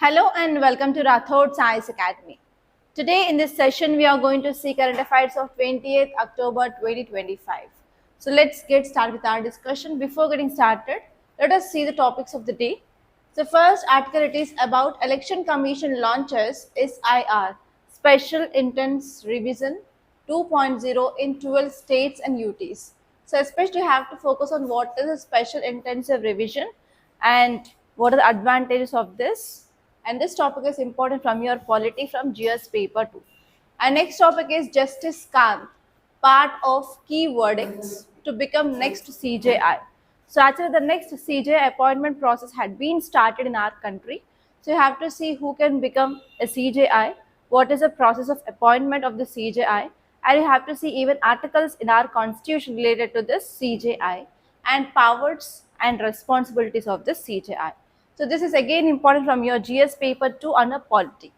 Hello and welcome to Rathod Science Academy. Today in this session we are going to see current affairs of 28th October 2025. So let's get started with our discussion. Before getting started, let us see the topics of the day. The first article it is about Election Commission launches SIR Special Intense Revision 2.0 in 12 states and UTs. So especially have to focus on what is a special intensive revision and what are the advantages of this, and this topic is important from your polity from GS paper 2. And next topic is Justice Kant, part of key verdicts to become next CJI. So actually the next CJI appointment process had been started in our country. So you have to see who can become a CJI, what is the process of appointment of the CJI, and you have to see even articles in our constitution related to this CJI and powers and responsibilities of the CJI. So this is again important from your GS paper 2 under polity.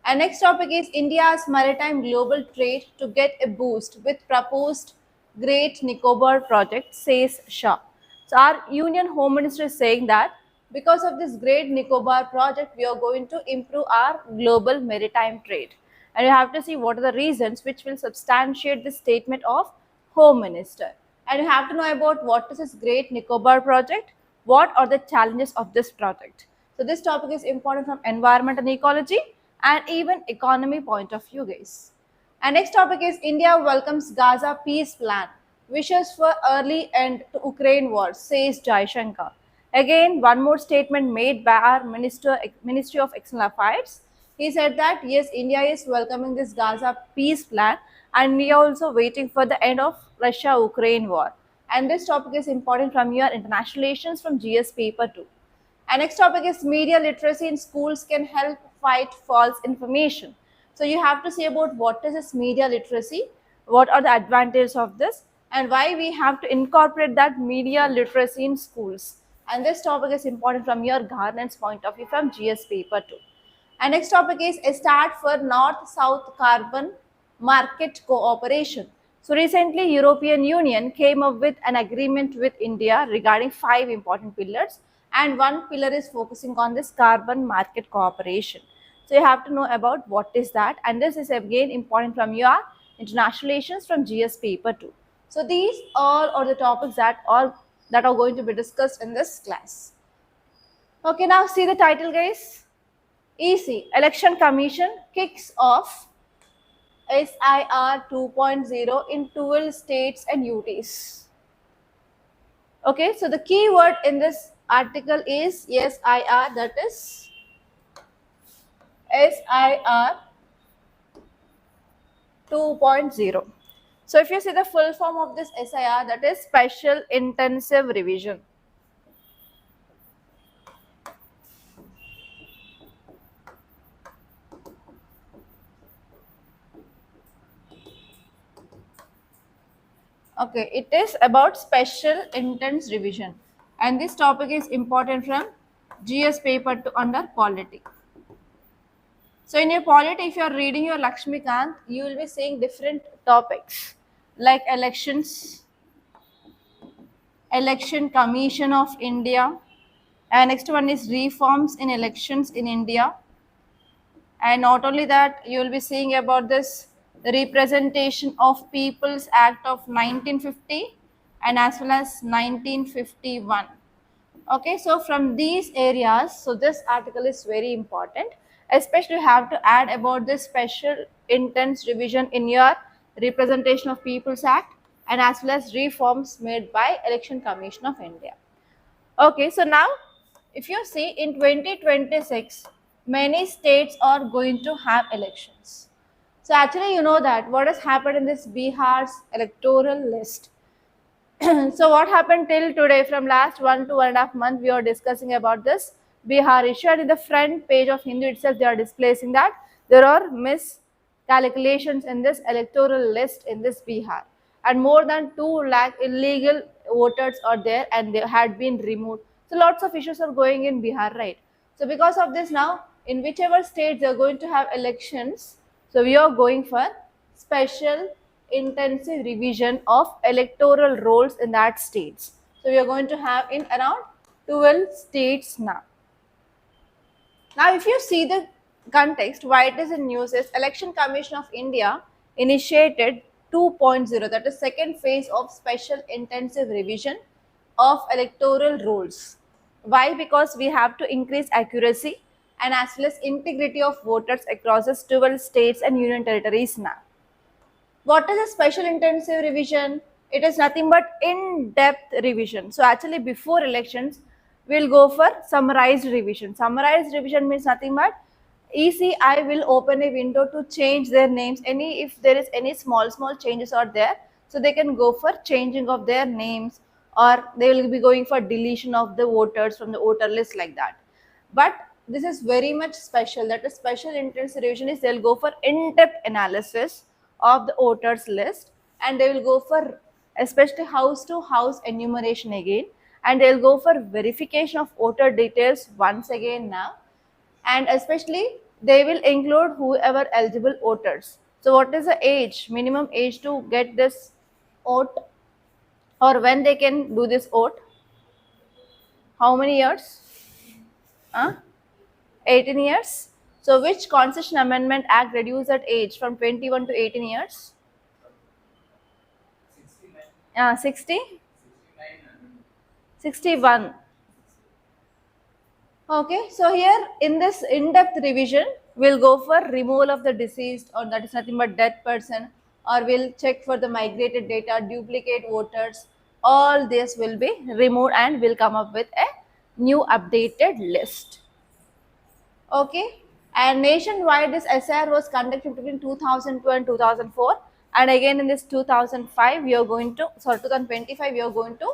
And next topic is India's maritime global trade to get a boost with proposed Great Nicobar project, says Shah. So our Union Home Minister is saying that because of this Great Nicobar project, we are going to improve our global maritime trade. And you have to see what are the reasons which will substantiate the statement of Home Minister. And you have to know about what is this Great Nicobar project, what are the challenges of this project. So this topic is important from environment and ecology and even economy point of view, guys. And next topic is India welcomes Gaza peace plan, wishes for early end to Ukraine war, says Jaishankar. Again, one more statement made by our Ministry of External Affairs. He said that yes, India is welcoming this Gaza peace plan and we are also waiting for the end of Russia-Ukraine war. And this topic is important from your international relations from GS paper 2. And next topic is media literacy in schools can help fight false information. So you have to see about what is this media literacy, what are the advantages of this, and why we have to incorporate that media literacy in schools. And this topic is important from your governance point of view from GS paper 2. And next topic is a start for North-South carbon market cooperation. So recently European Union came up with an agreement with India regarding 5 important pillars, and one pillar is focusing on this carbon market cooperation. So you have to know about what is that, and this is again important from your international relations from GS paper 2. So these all are the topics that are going to be discussed in this class. Okay, now see the title, guys. EC Election Commission kicks off SIR 2.0 in 12 states and UTs. Okay, so the key word in this article is SIR, that is SIR 2.0. So if you see the full form of this SIR, that is Special Intensive Revision. Okay, it is about special intense revision, and this topic is important from GS paper 2 under polity. So in your polity, if you are reading your Lakshmikant, you will be seeing different topics like elections, Election Commission of India, and next one is reforms in elections in India. And not only that, you will be seeing about this Representation of People's Act of 1950 and as well as 1951. Okay, so from these areas, so this article is very important. Especially you have to add about this special intense revision in your Representation of People's Act and as well as reforms made by Election Commission of India. Okay, so now if you see in 2026, many states are going to have elections. So actually you know that what has happened in this Bihar's electoral list. So what happened till today, from last 1 to 1.5 months we are discussing about this Bihar issue, and in the front page of Hindu itself they are displaying that there are miscalculations in this electoral list in this Bihar, and more than 2 lakh illegal voters are there and they had been removed. So lots of issues are going in Bihar, right? So because of this, now in whichever state they are going to have elections, so we are going for special intensive revision of electoral rolls in that states. So we are going to have in around 12 states now. Now, if you see the context, why it is in news is Election Commission of India initiated 2.0, that is second phase of special intensive revision of electoral rolls. Why? Because we have to increase accuracy and as well as integrity of voters across the 12 states and union territories now. What is a special intensive revision? It is nothing but in-depth revision. So actually before elections, we'll go for summarized revision. Summarized revision means nothing but ECI will open a window to change their names. If there is any small changes are there, so they can go for changing of their names, or they will be going for deletion of the voters from the voter list, like that. But this is very much special. That is special intensive revision is they'll go for in-depth analysis of the voters list, and they will go for especially house to house enumeration again, and they'll go for verification of voter details once again now, and especially they will include whoever eligible voters. So what is the age, minimum age to get this vote, or when they can do this vote? How many years? 18 years. So which Constitution Amendment Act reduced that age from 21 to 18 years? 60? 61. Okay, so here in this in-depth revision, we'll go for removal of the deceased, or that is nothing but dead person, or we'll check for the migrated data, duplicate voters. All this will be removed and we'll come up with a new updated list. Okay, and nationwide this SIR was conducted between 2002 and 2004, and again in this 2005 we are going to, 2025 we are going to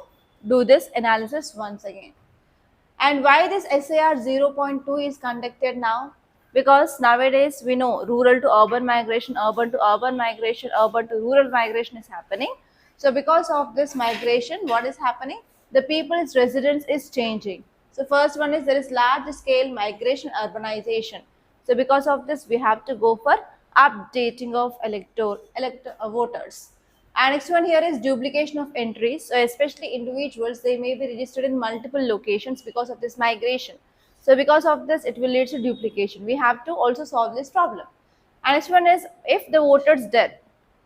do this analysis once again. And why this SIR 0.2 is conducted now? Because nowadays we know rural to urban migration, urban to urban migration, urban to rural migration is happening. So because of this migration, what is happening? The people's residence is changing. So first one is there is large scale migration, urbanization. So because of this, we have to go for updating of voters. And next one here is duplication of entries. So especially individuals, they may be registered in multiple locations because of this migration. So because of this, it will lead to duplication. We have to also solve this problem. And next one is if the voter's death,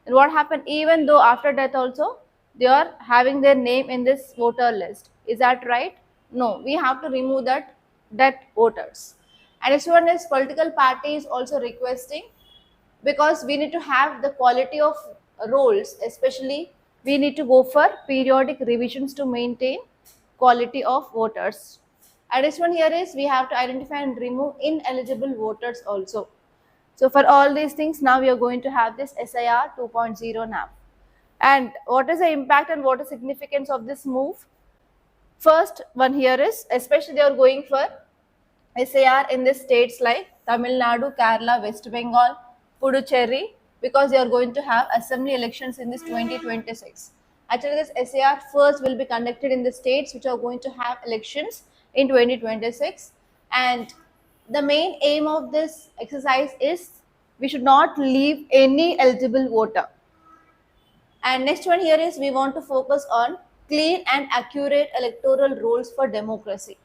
then what happened? Even though after death also, they are having their name in this voter list. Is that right? No, we have to remove that death voters. And next one is political parties also requesting, because we need to have the quality of roles, especially we need to go for periodic revisions to maintain quality of voters. And this one here is we have to identify and remove ineligible voters also. So for all these things, now we are going to have this SIR 2.0 now. And what is the impact and what is significance of this move? First one here is, especially they are going for SIR in the states like Tamil Nadu, Kerala, West Bengal, Puducherry, because they are going to have assembly elections in this 2026. Actually, this SIR first will be conducted in the states which are going to have elections in 2026. And the main aim of this exercise is we should not leave any eligible voter. And next one here is we want to focus on clean and accurate electoral rolls for democracy.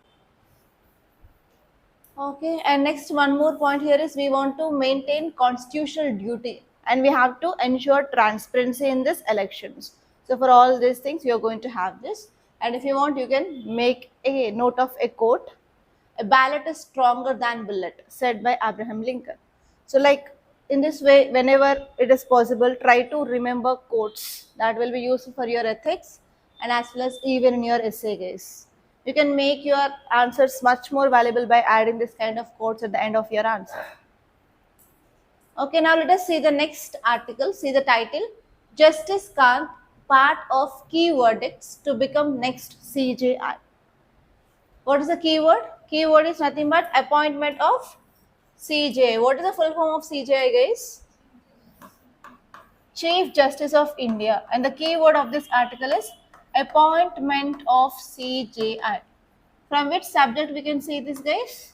Okay, and next one more point here is we want to maintain constitutional duty, and we have to ensure transparency in this elections. So for all these things, you are going to have this. And if you want, you can make a note of a quote. A ballot is stronger than bullet, said by Abraham Lincoln. So like in this way, whenever it is possible, try to remember quotes that will be useful for your ethics and as well as even in your essay, guys. You can make your answers much more valuable by adding this kind of quotes at the end of your answer. Okay, now let us see the next article. See the title, Justice Kant, part of key verdicts to become next CJI. What is the keyword? Keyword is nothing but appointment of CJI. What is the full form of CJI, guys? Chief Justice of India. And the keyword of this article is appointment of CJI. From which subject we can see this, guys?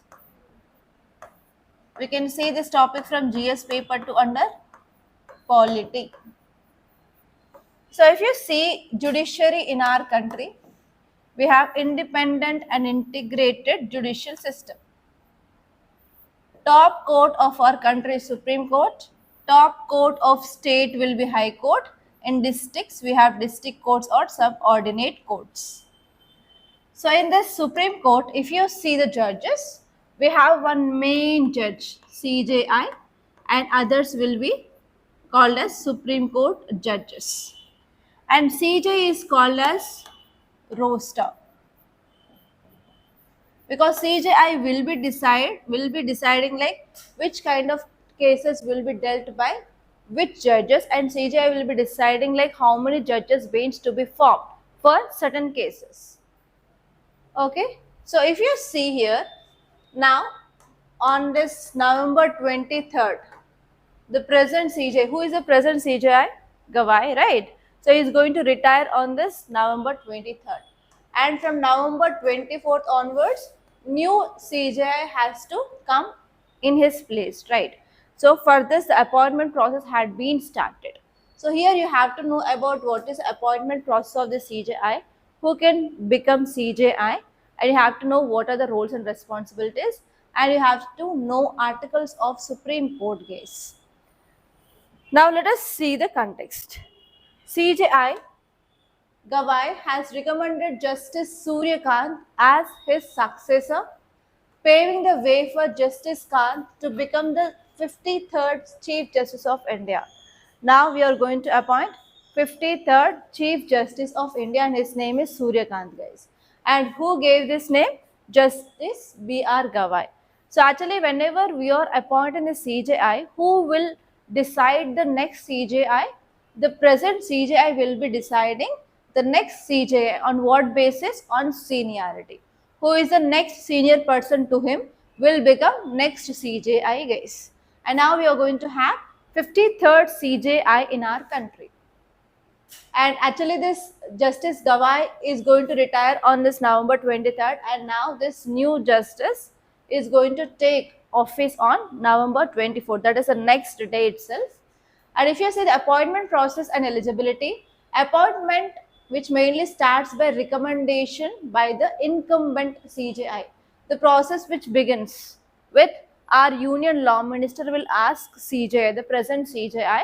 We can see this topic from GS paper 2 under polity. So if you see judiciary in our country, we have independent and integrated judicial system. top court of our country is Supreme Court. Top court of state will be High Court. In districts, we have district courts or subordinate courts. So in this Supreme Court, if you see the judges, we have one main judge, CJI, and others will be called as Supreme Court judges. And CJ is called as roaster, because CJI will be deciding like which kind of cases will be dealt by which judges, and CJI will be deciding like how many judges bench to be formed for certain cases. Okay, so if you see here now, on this November 23rd, the present CJ, who is the present CJI? Gawai, right? So he is going to retire on this November 23rd. And from November 24th onwards, new CJI has to come in his place, right? So for this, the appointment process had been started. So here you have to know about what is appointment process of the CJI, who can become CJI, and you have to know what are the roles and responsibilities, and you have to know articles of Supreme Court case. Now let us see the context. CJI Gawai has recommended Justice Suryakant as his successor, paving the way for Justice Kant to become the 53rd Chief Justice of India. Now we are going to appoint 53rd Chief Justice of India, and his name is Suryakant, guys. And who gave this name? Justice B.R. Gawai. So actually, whenever we are appointing the CJI, who will decide the next CJI? The present CJI will be deciding the next CJI on what basis? On seniority. Who is the next senior person to him will become next CJI, guys. And now we are going to have 53rd CJI in our country. And actually this Justice Gawai is going to retire on this November 23rd, and now this new justice is going to take office on November 24th. That is the next day itself. And if you see the appointment process and eligibility, appointment which mainly starts by recommendation by the incumbent CJI. The process which begins with our Union Law Minister will ask CJI, the present CJI,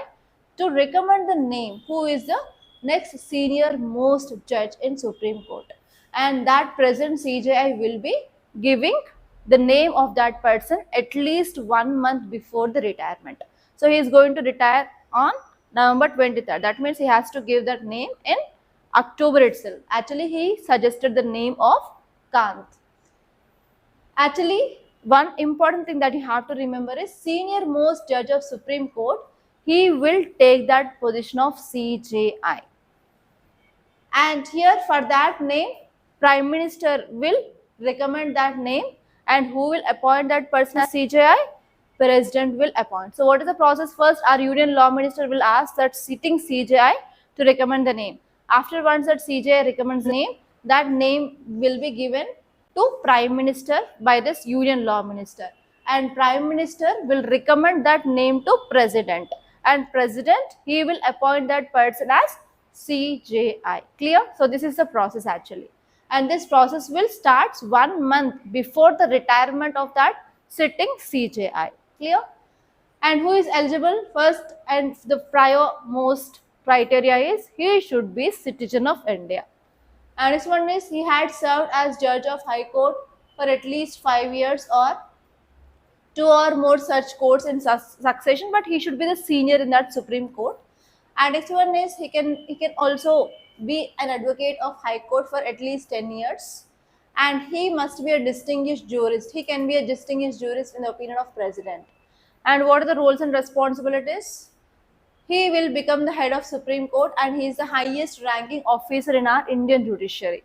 to recommend the name who is the next senior most judge in Supreme Court, and that present CJI will be giving the name of that person at least 1 month before the retirement. So he is going to retire on November 23rd. That means he has to give that name in October itself. Actually, he suggested the name of Kant. Actually, one important thing that you have to remember is senior most judge of Supreme Court, he will take that position of CJI. And here for that name, Prime Minister will recommend that name, and who will appoint that person as CJI? President will appoint. So what is the process? First, our Union Law Minister will ask that sitting CJI to recommend the name. After once that CJI recommends the name, that name will be given to Prime Minister by this Union Law Minister, and Prime Minister will recommend that name to President, and President, he will appoint that person as CJI. Clear? So this is the process actually, and this process will start 1 month before the retirement of that sitting CJI. Clear? And who is eligible? First, and the prior most criteria is he should be citizen of India. And this one is he had served as judge of High Court for at least 5 years or 2 or more such courts in succession, but he should be the senior in that Supreme Court. And next one is he can also be an advocate of High Court for at least 10 years, and he must be a distinguished jurist. He can be a distinguished jurist in the opinion of President. And what are the roles and responsibilities? He will become the head of Supreme Court, and he is the highest ranking officer in our Indian judiciary.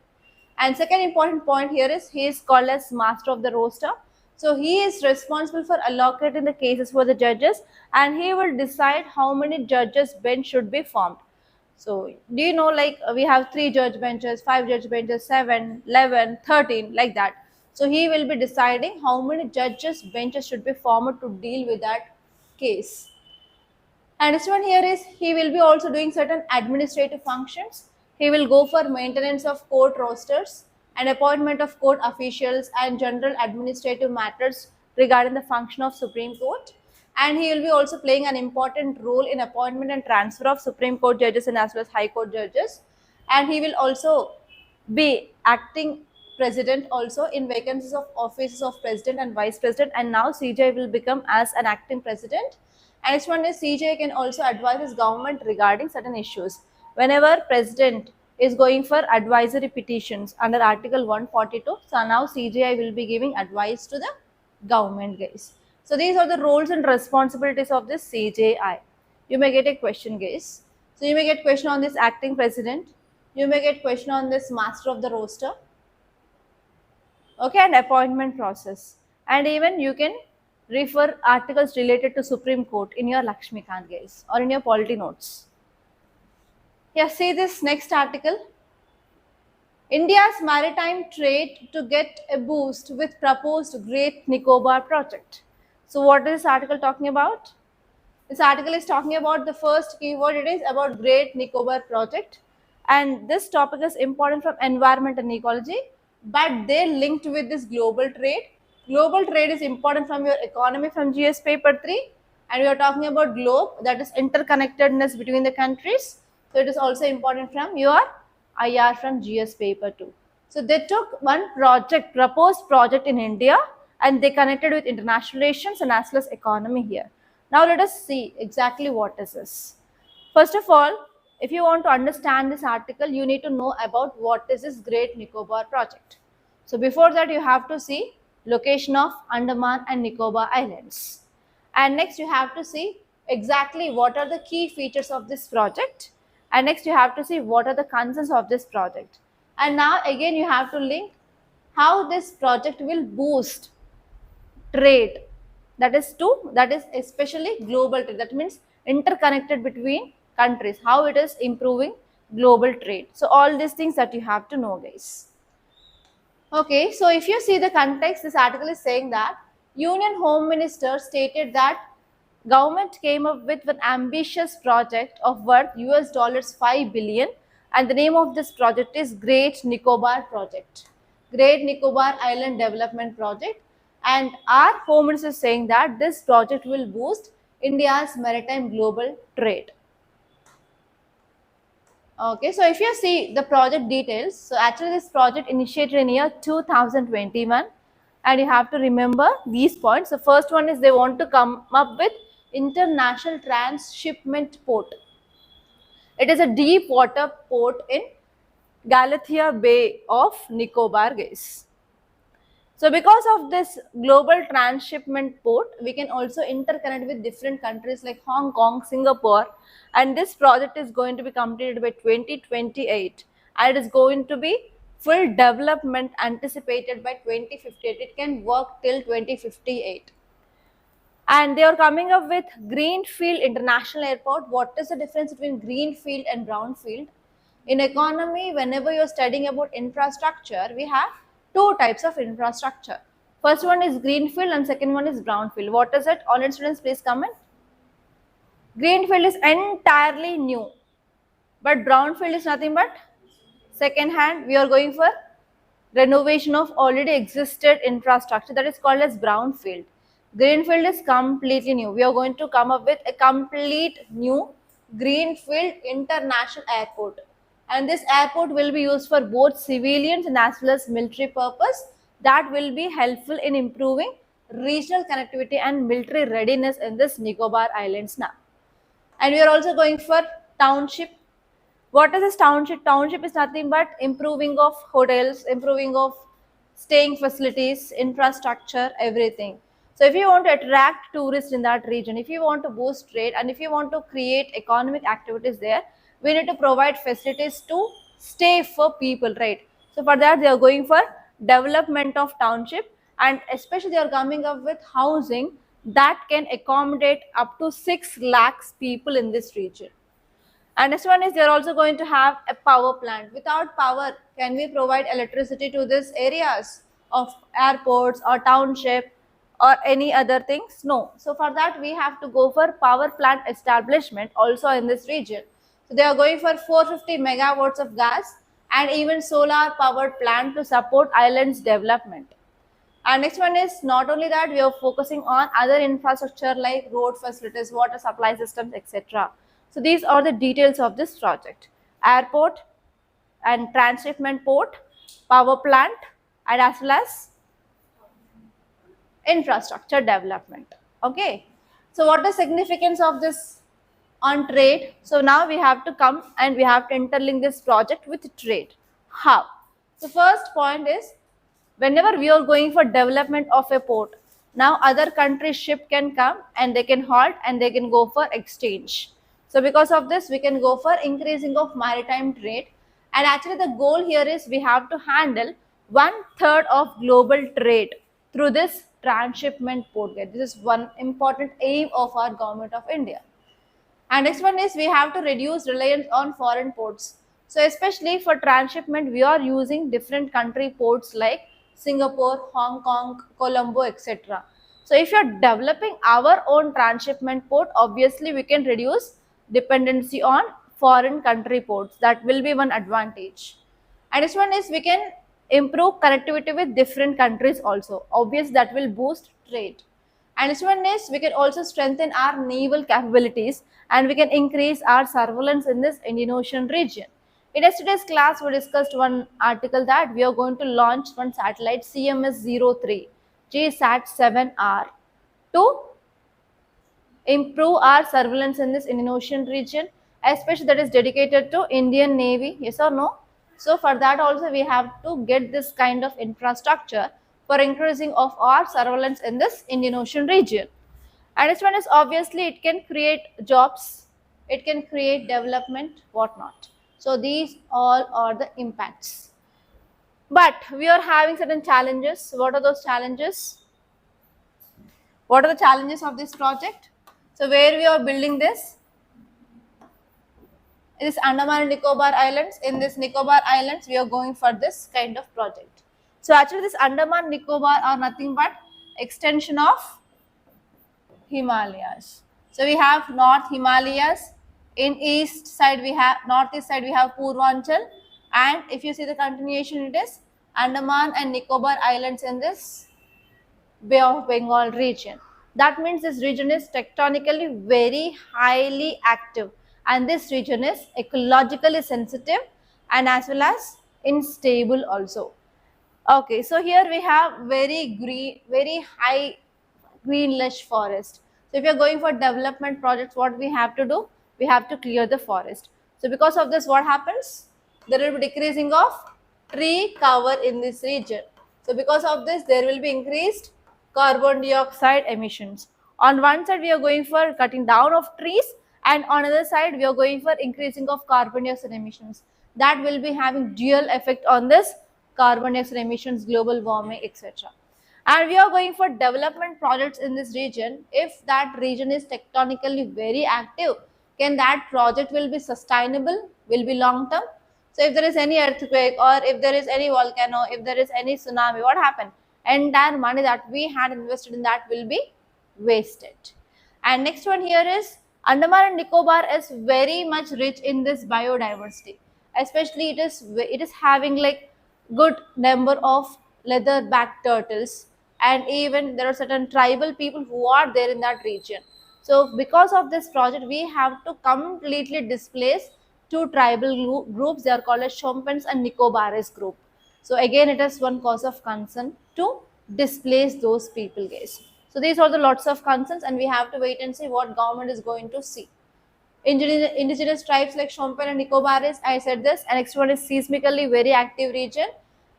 And second important point here is he is called as master of the roster. So he is responsible for allocating the cases for the judges, and he will decide how many judges bench should be formed. So do you know, like we have 3 judge benches, 5 judge benches, 7, 11, 13, like that. So he will be deciding how many judges benches should be formed to deal with that case. And this one here is he will be also doing certain administrative functions. He will go for maintenance of court rosters and appointment of court officials and general administrative matters regarding the function of Supreme Court. And he will be also playing an important role in appointment and transfer of Supreme Court judges and as well as High Court judges. And he will also be acting president also in vacancies of offices of president and vice president, and now CJ will become as an acting president. And next one is CJ can also advise his government regarding certain issues. Whenever president is going for advisory petitions under Article 142, so now CJI will be giving advice to the government, guys. So these are the roles and responsibilities of this CJI. You may get a question, guys. So you may get question on this acting president. You may get question on this master of the roster. Okay, and appointment process. And even you can refer articles related to Supreme Court in your Lakshmikant, guys, or in your polity notes. Yeah, see this next article. India's maritime trade to get a boost with proposed Great Nicobar project. So what is this article talking about? This article is talking about the first keyword, it is about Great Nicobar project. And this topic is important from environment and ecology, but they linked with this global trade. Global trade is important from your economy from GS paper 3, and we are talking about globe, that is interconnectedness between the countries. So it is also important from your IR from GS paper 2. So they took one project, proposed project in India, and they connected with international relations and as well as economy here. Now let us see exactly what is this. First of all, if you want to understand this article, you need to know about what is this Great Nicobar project. So before that, you have to see location of Andaman and Nicobar Islands. And next you have to see exactly what are the key features of this project. And next you have to see what are the concerns of this project. And now again you have to link how this project will boost trade. That is especially global trade. That means interconnected between countries, how it is improving global trade. So all these things that you have to know, guys. Okay, so if you see the context, this article is saying that Union Home Minister stated that government came up with an ambitious project of worth $5 billion, and the name of this project is Great Nicobar Project, Great Nicobar Island Development Project. And our Home Minister is saying that this project will boost India's maritime global trade. Okay, so if you see the project details, so actually this project initiated in year 2021, and you have to remember these points. The first one is they want to come up with international transshipment port. It is a deep water port in Galathea Bay of Nicobar, guys. So because of this global transshipment port, we can also interconnect with different countries like Hong Kong, Singapore, and this project is going to be completed by 2028, and it is going to be full development anticipated by 2058. It can work till 2058. And they are coming up with Greenfield International Airport. What is the difference between Greenfield and Brownfield? In economy, whenever you are studying about infrastructure, we have two types of infrastructure. First one is Greenfield and second one is Brownfield. What is it? All students, please comment. Greenfield is entirely new, but Brownfield is nothing but second hand. We are going for renovation of already existed infrastructure, that is called as Brownfield. Greenfield is completely new. We are going to come up with a complete new Greenfield International Airport. And this airport will be used for both civilians and as well as military purpose. That will be helpful in improving regional connectivity and military readiness in this Nicobar Islands now. And we are also going for township. What is this township? Township is nothing but improving of hotels, improving of staying facilities, infrastructure, everything. So if you want to attract tourists in that region, if you want to boost trade, and if you want to create economic activities there, we need to provide facilities to stay for people, right? So for that, they are going for development of township, and especially they are coming up with housing that can accommodate up to 6 lakhs people in this region. And next one is they are also going to have a power plant. Without power, can we provide electricity to these areas of airports or township or any other things? No. So for that, we have to go for power plant establishment also in this region. So they are going for 450 megawatts of gas and even solar powered plant to support islands development. And next one is not only that, we are focusing on other infrastructure like road facilities, water supply systems, etc. So these are the details of this project. Airport and transshipment port, power plant, and as well as infrastructure development. Okay. So what is the significance of this on trade? So now we have to come and we have to interlink this project with trade. How? The first point is, whenever we are going for development of a port, now other countries ship can come and they can halt and they can go for exchange. So because of this, we can go for increasing of maritime trade. And actually the goal here is we have to handle 1/3 of global trade through this transshipment port gate. This is one important aim of our government of India. And next one is we have to reduce reliance on foreign ports. So especially for transshipment, we are using different country ports like Singapore, Hong Kong, Colombo, etc. So if you're developing our own transshipment port, obviously we can reduce dependency on foreign country ports. That will be one advantage. And this one is we can improve connectivity with different countries also. Obviously that will boost trade. And this one is we can also strengthen our naval capabilities and we can increase our surveillance in this Indian Ocean region. In yesterday's class, we discussed one article that we are going to launch one satellite CMS-03 GSAT-7R to improve our surveillance in this Indian Ocean region, especially that is dedicated to Indian Navy. Yes or no? So for that also we have to get this kind of infrastructure for increasing of our surveillance in this Indian Ocean region. And this one is obviously it can create jobs, it can create development, whatnot. So these all are the impacts. But we are having certain challenges. What are those challenges? What are the challenges of this project? So where we are building this? It is Andaman and Nicobar Islands. In this Nicobar Islands, we are going for this kind of project. So actually this Andaman Nicobar are nothing but extension of Himalayas. So we have North Himalayas. In east side we have, northeast side we have Purvanchal. And if you see the continuation, it is Andaman and Nicobar Islands in this Bay of Bengal region. That means this region is tectonically very highly active and this region is ecologically sensitive and as well as unstable also. Okay, so here we have very green, very high green lush forest. So if you are going for development projects, what we have to do? We have to clear the forest. So because of this, what happens? There will be decreasing of tree cover in this region. So because of this, there will be increased carbon dioxide emissions. On one side, we are going for cutting down of trees and on the other side, we are going for increasing of carbon dioxide emissions. That will be having dual effect on this carbon dioxide emissions, global warming, etc. And we are going for development projects in this region. If that region is tectonically very active, can that project will be sustainable, will be long term? So if there is any earthquake or if there is any volcano, if there is any tsunami, what happened? Entire money that we had invested in that will be wasted. And next one here is Andaman and Nicobar is very much rich in this biodiversity. Especially it is having like good number of leatherback turtles and even there are certain tribal people who are there in that region. So because of this project, we have to completely displace two tribal groups. They are called as Shompenes and Nicobares group. So again, it is one cause of concern to displace those people, guys. So these are the lots of concerns, and we have to wait and see what government is going to see. Indigenous tribes like Shompen and Nicobares, I said this. And next one is seismically very active region.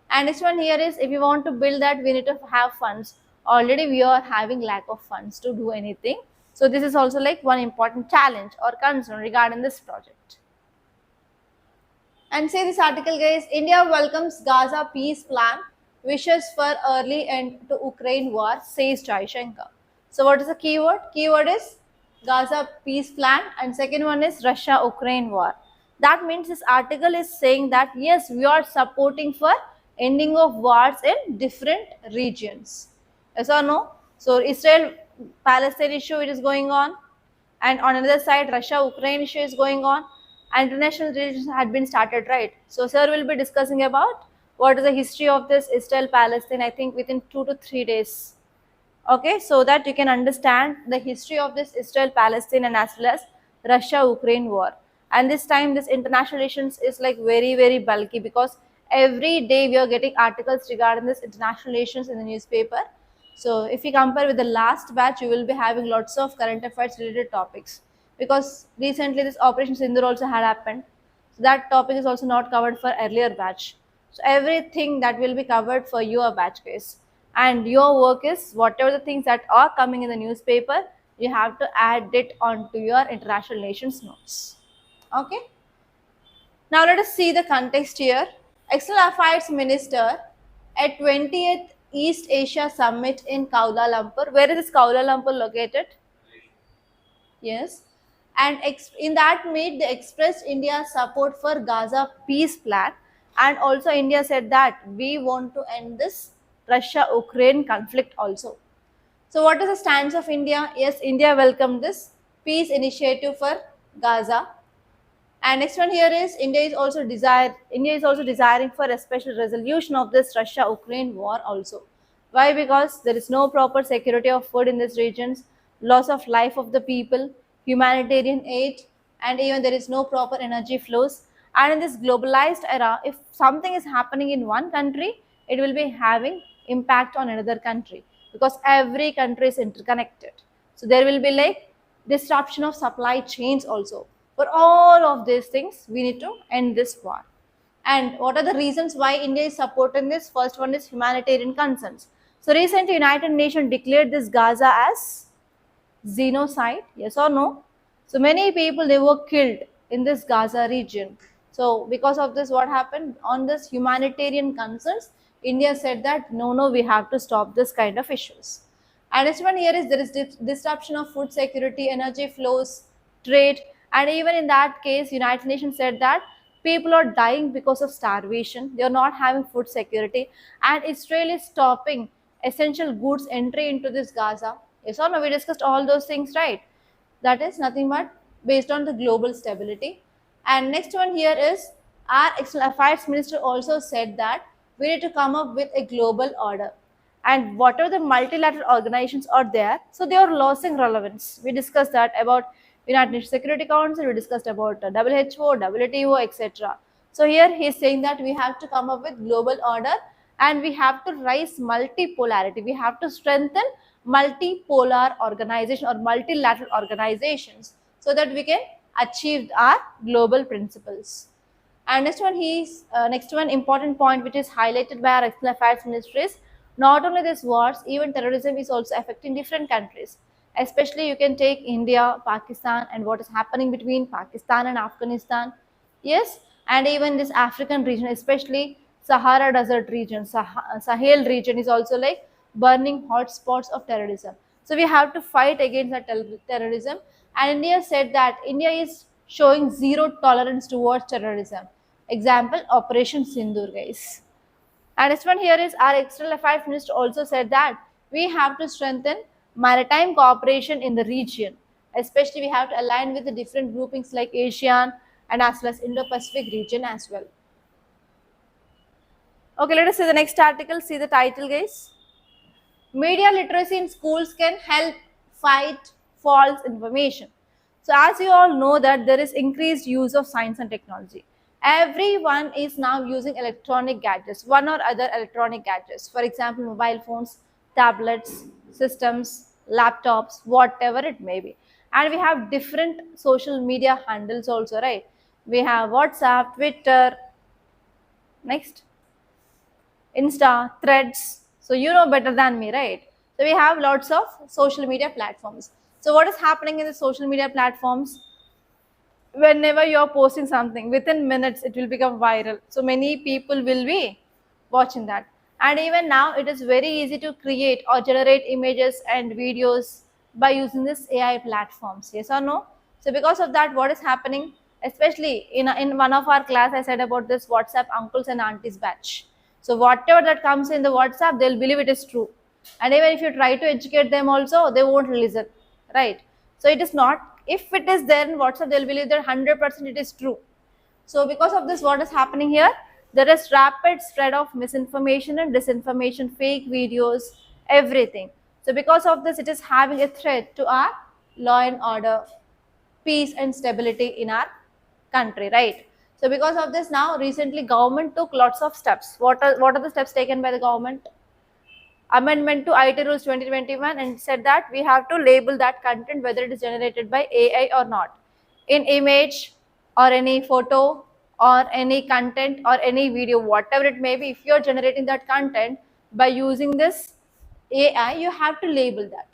And next one here is if you want to build that, we need to have funds. Already we are having lack of funds to do anything. So this is also like one important challenge or concern regarding this project. And say this article, guys, India welcomes Gaza peace plan, wishes for early end to Ukraine war, says Jaishankar. So what is the keyword? Keyword is Gaza peace plan and second one is Russia-Ukraine war. That means this article is saying that yes, we are supporting for ending of wars in different regions. Yes or no? So Israel-Palestine issue it is going on and on another side Russia-Ukraine issue is going on. And international relations had been started, right? So sir will be discussing about what is the history of this Israel-Palestine, I think within 2 to 3 days. Okay, so that you can understand the history of this Israel-Palestine and as well as Russia-Ukraine war. And this time this international relations is like very, very bulky because every day we are getting articles regarding this international relations in the newspaper. So if you compare with the last batch, you will be having lots of current affairs related topics because recently this Operation Sindoor also had happened. So that topic is also not covered for earlier batch. So everything that will be covered for your batch case. And your work is whatever the things that are coming in the newspaper, you have to add it onto your international relations notes. Okay. Now let us see the context here. External Affairs Minister at 20th East Asia Summit in Kuala Lumpur. Where is this Kuala Lumpur located? Yes. And in that meet, they expressed India's support for Gaza peace plan. And also India said that we want to end this Russia-Ukraine conflict also. So what is the stance of India? Yes, India welcomed this peace initiative for Gaza. And next one here is India is also desiring for a special resolution of this Russia-Ukraine war also. Why? Because there is no proper security of food in these regions, loss of life of the people, humanitarian aid, and even there is no proper energy flows. And in this globalized era, if something is happening in one country, it will be having impact on another country because every country is interconnected. So there will be like disruption of supply chains also. For all of these things, we need to end this war. And what are the reasons why India is supporting this? First one is humanitarian concerns. So recently, United Nations declared this Gaza as genocide. Yes or no? So many people they were killed in this Gaza region. So because of this, what happened on this humanitarian concerns? India said that no, we have to stop this kind of issues. And next one here is there is disruption of food security, energy flows, trade, and even in that case, United Nations said that people are dying because of starvation. They are not having food security, and Israel is stopping essential goods entry into this Gaza. Yes or no? We discussed all those things, right? That is nothing but based on the global stability. And next one here is our external affairs minister also said that we need to come up with a global order. And whatever the multilateral organizations are there, so they are losing relevance. We discussed that about United Nations Security Council, we discussed about WHO, WTO, etc. So here he is saying that we have to come up with global order and we have to rise multipolarity. We have to strengthen multipolar organization or multilateral organizations so that we can achieve our global principles. And next one important point which is highlighted by our external affairs ministry is not only these wars, even terrorism is also affecting different countries. Especially you can take India, Pakistan, and what is happening between Pakistan and Afghanistan. Yes, and even this African region, especially Sahara Desert region, Sahel region is also like burning hotspots of terrorism. So we have to fight against the terrorism. And India said that India is showing zero tolerance towards terrorism. Example, Operation Sindoor, guys. And next one here is our external affairs minister also said that we have to strengthen maritime cooperation in the region. Especially we have to align with the different groupings like ASEAN and as well as Indo-Pacific region as well. Okay, let us see the next article. See the title, guys. Media literacy in schools can help fight false information. So as you all know that there is increased use of science and technology. Everyone is now using electronic gadgets, one or other electronic gadgets. For example, mobile phones, tablets, systems, laptops, whatever it may be. And we have different social media handles also, right? We have WhatsApp, Twitter, next, Insta, Threads. So you know better than me, right? So we have lots of social media platforms. So what is happening in the social media platforms? Whenever you're posting something, within minutes it will become viral. So many people will be watching that. And even now it is very easy to create or generate images and videos by using this AI platforms. Yes or no? So because of that, what is happening? Especially in one of our class, I said about this WhatsApp uncles and aunties batch. So whatever that comes in the WhatsApp, they'll believe it is true. And even if you try to educate them also, they won't listen, right? So it is not, if it is there in WhatsApp, they'll believe that 100% it is true. So because of this, what is happening here? There is rapid spread of misinformation and disinformation, fake videos, everything. So because of this, it is having a threat to our law and order, peace and stability in our country, right? So because of this, now recently government took lots of steps. What are the steps taken by the government? Amendment to IT rules 2021, and said that we have to label that content whether it is generated by AI or not. In image or any photo or any content or any video, whatever it may be, if you are generating that content by using this AI, you have to label that.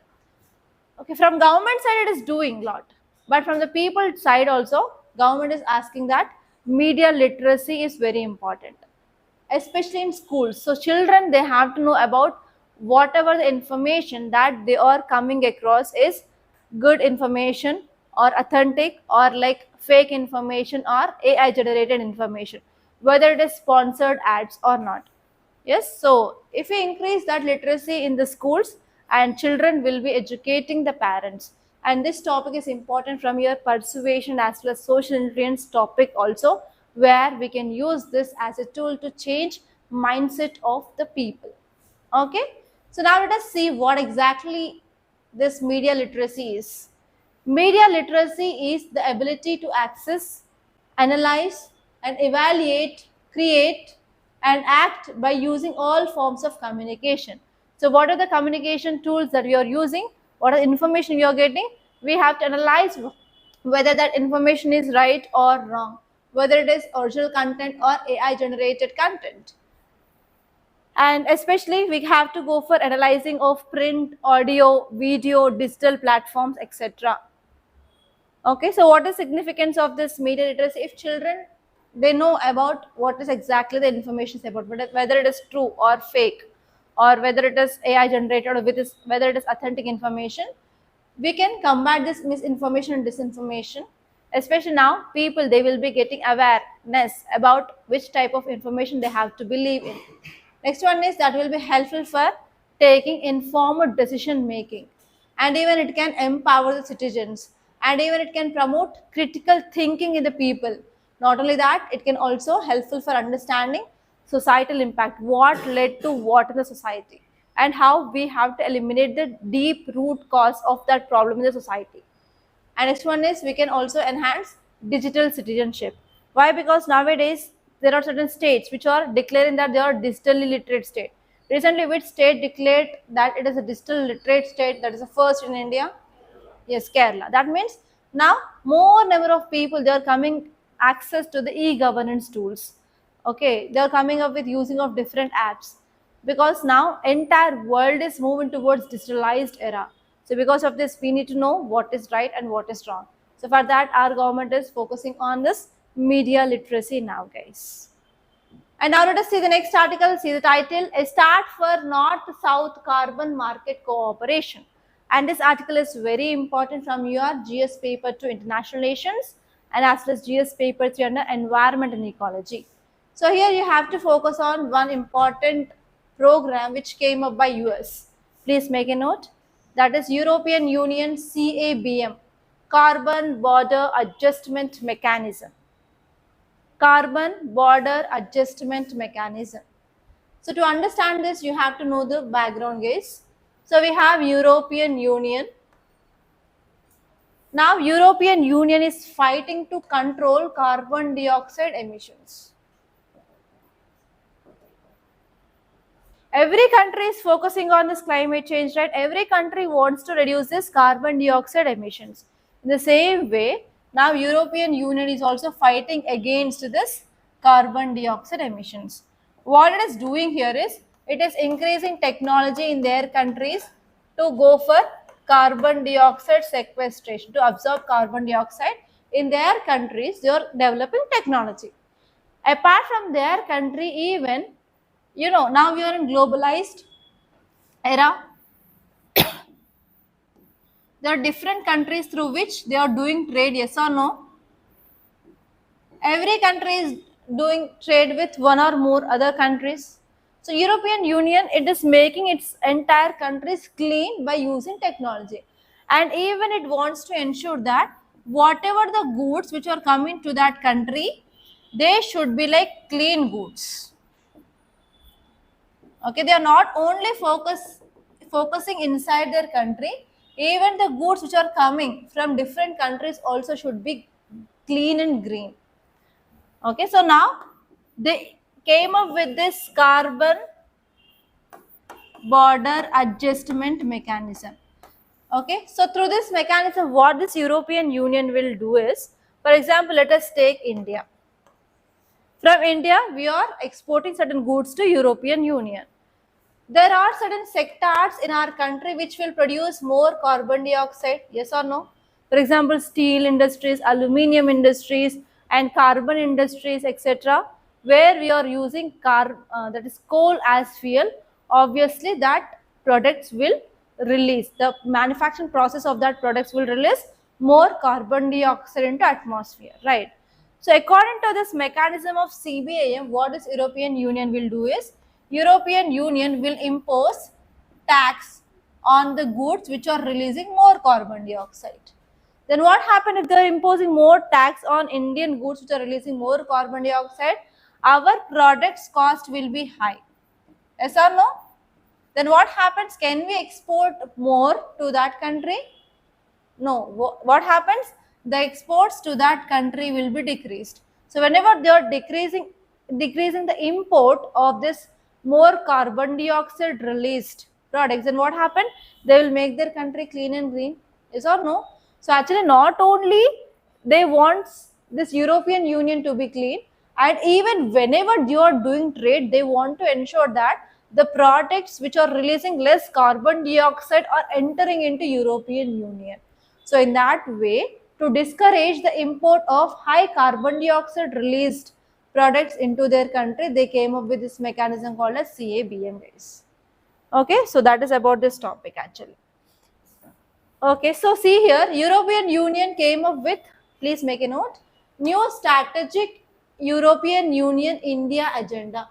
Okay, from government side it is doing lot, but from the people side also, government is asking that media literacy is very important, especially in schools. So children, they have to know about whatever the information that they are coming across is good information or authentic or like fake information or AI generated information, whether it is sponsored ads or not. Yes, so if we increase that literacy in the schools, and children will be educating the parents. And this topic is important from your persuasion as well as social influence topic also, where we can use this as a tool to change mindset of the people. Okay, so now let us see what exactly this media literacy is. Media literacy is the ability to access, analyze, and evaluate, create, and act by using all forms of communication. So, what are the communication tools that we are using? What are the information we are getting? We have to analyze whether that information is right or wrong, whether it is original content or AI generated content. And especially we have to go for analyzing of print, audio, video, digital platforms, etc. Okay, so what is significance of this media literacy? If children, they know about what is exactly the information is about, whether it is true or fake, or whether it is AI generated, or whether it is authentic information, we can combat this misinformation and disinformation. Especially now, people, they will be getting awareness about which type of information they have to believe in. Next one is that will be helpful for taking informed decision making, and even it can empower the citizens, and even it can promote critical thinking in the people. Not only that, it can also helpful for understanding societal impact, what led to what in the society, and how we have to eliminate the deep root cause of that problem in the society. And next one is we can also enhance digital citizenship. Why? Because nowadays there are certain states which are declaring that they are digitally literate state. Recently, which state declared that it is a digital literate state? That is the first in India. Yes, Kerala. That means now more number of people, they are coming access to the e-governance tools. Okay, they are coming up with using of different apps, because now entire world is moving towards digitalized era. So because of this, we need to know what is right and what is wrong. So for that, our government is focusing on this media literacy now, guys. And now let us see the next article. See the title: A Start for North-South Carbon Market Cooperation. And this article is very important from your GS paper to international relations, and as well as GS paper 3 under environment and ecology. So here you have to focus on one important program which came up by US. Please make a note. That is European Union CABM, Carbon Border Adjustment Mechanism. Carbon Border Adjustment Mechanism. So to understand this, you have to know the background, guys. So we have European Union. Now European Union is fighting to control carbon dioxide emissions. Every country is focusing on this climate change, right? Every country wants to reduce this carbon dioxide emissions. In the same way, now European Union is also fighting against this carbon dioxide emissions. What it is doing here is, it is increasing technology in their countries to go for carbon dioxide sequestration, to absorb carbon dioxide. In their countries, they are developing technology. Apart from their country, even, you know, now we are in globalized era. There are different countries through which they are doing trade, yes or no? Every country is doing trade with one or more other countries. So European Union, it is making its entire countries clean by using technology. And even it wants to ensure that whatever the goods which are coming to that country, they should be like clean goods. Okay, they are not only focusing inside their country, even the goods which are coming from different countries also should be clean and green. Okay, so now they came up with this carbon border adjustment mechanism. Okay, so through this mechanism, what this European Union will do is, for example, let us take India. From India, we are exporting certain goods to European Union. There are certain sectors in our country which will produce more carbon dioxide, yes or no? For example, steel industries, aluminium industries, and carbon industries, etc., where we are using that is coal as fuel. Obviously, that products will release, the manufacturing process of that products will release more carbon dioxide into atmosphere, right? So according to this mechanism of CBAM, what this European Union will do is, European Union will impose tax on the goods which are releasing more carbon dioxide. Then what happens if they are imposing more tax on Indian goods which are releasing more carbon dioxide? Our products cost will be high. Yes or no? Then what happens? Can we export more to that country? No. What happens? The exports to that country will be decreased. So whenever they are decreasing the import of this more carbon dioxide released products, then what happens? They will make their country clean and green. Yes or no? So actually, not only they want this European Union to be clean, and even whenever you are doing trade, they want to ensure that the products which are releasing less carbon dioxide are entering into European Union. So in that way, to discourage the import of high carbon dioxide released products into their country, they came up with this mechanism called as CABM, guys. Okay, so that is about this topic actually. Okay, so see here, European Union came up with, please make a note, new strategic European Union India agenda.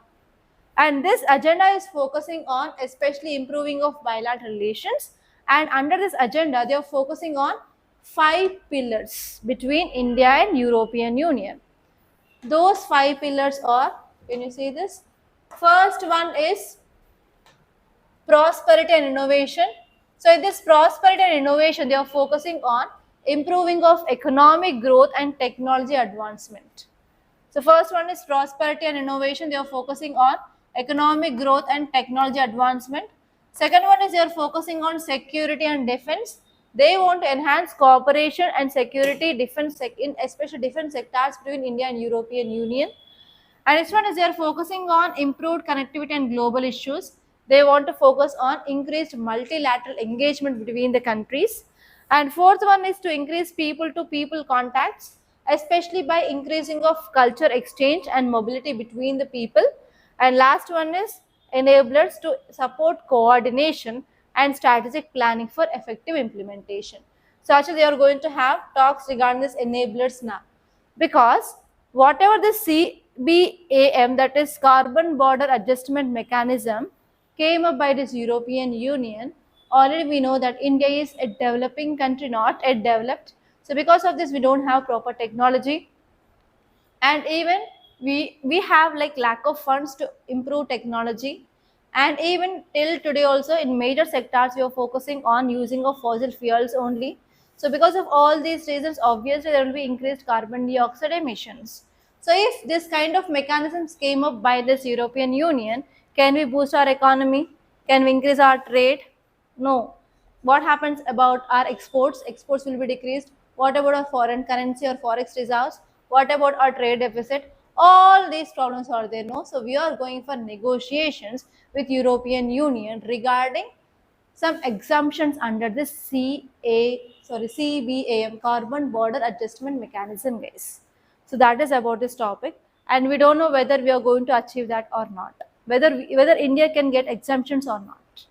And this agenda is focusing on especially improving of bilateral relations. And under this agenda, they are focusing on 5 pillars between India and European Union. Those 5 pillars are, can you see this? First one is prosperity and innovation. So in this prosperity and innovation, they are focusing on improving of economic growth and technology advancement. So first one is prosperity and innovation. They are focusing on economic growth and technology advancement. Second one is they are focusing on security and defense. They want to enhance cooperation and security defense in especially defense sectors between India and European Union. And next one is they are focusing on improved connectivity and global issues. They want to focus on increased multilateral engagement between the countries. And fourth one is to increase people to people contacts, especially by increasing of culture exchange and mobility between the people. And last one is enablers to support coordination and strategic planning for effective implementation. So actually they are going to have talks regarding this enablers now, because whatever the CBAM, that is carbon border adjustment mechanism, came up by this European Union, already we know that India is a developing country, not a developed. So because of this, we don't have proper technology, and even we have like lack of funds to improve technology. And even till today also in major sectors we are focusing on using of fossil fuels only. So because of all these reasons, obviously there will be increased carbon dioxide emissions. So if this kind of mechanisms came up by this European Union, can we boost our economy? Can we increase our trade? No. What happens about our exports? Exports will be decreased. What about our foreign currency or forex reserves? What about our trade deficit? All these problems are there, no? So we are going for negotiations with European Union regarding some exemptions under this CBAM, carbon border adjustment mechanism, guys. So that is about this topic, and we don't know whether we are going to achieve that or not, whether India can get exemptions or not.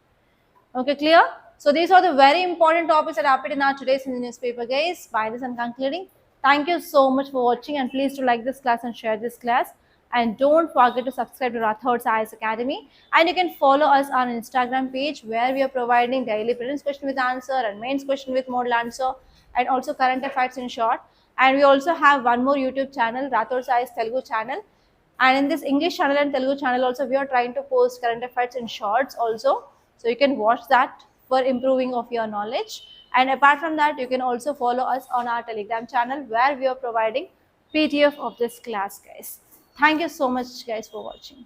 Okay, clear? So these are the very important topics that happened in our today's newspaper, guys. By this I'm concluding. Thank you so much for watching, and please do like this class and share this class. And don't forget to subscribe to Rathod's IAS Academy. And you can follow us on Instagram page, where we are providing daily prelims question with answer and mains question with model answer, and also current affairs in short. And we also have one more YouTube channel, Rathod Sai's Telugu channel. And in this English channel and Telugu channel also, we are trying to post current affairs in shorts also. So you can watch that for improving of your knowledge. And apart from that, you can also follow us on our Telegram channel where we are providing PDF of this class, guys. Thank you so much, guys, for watching.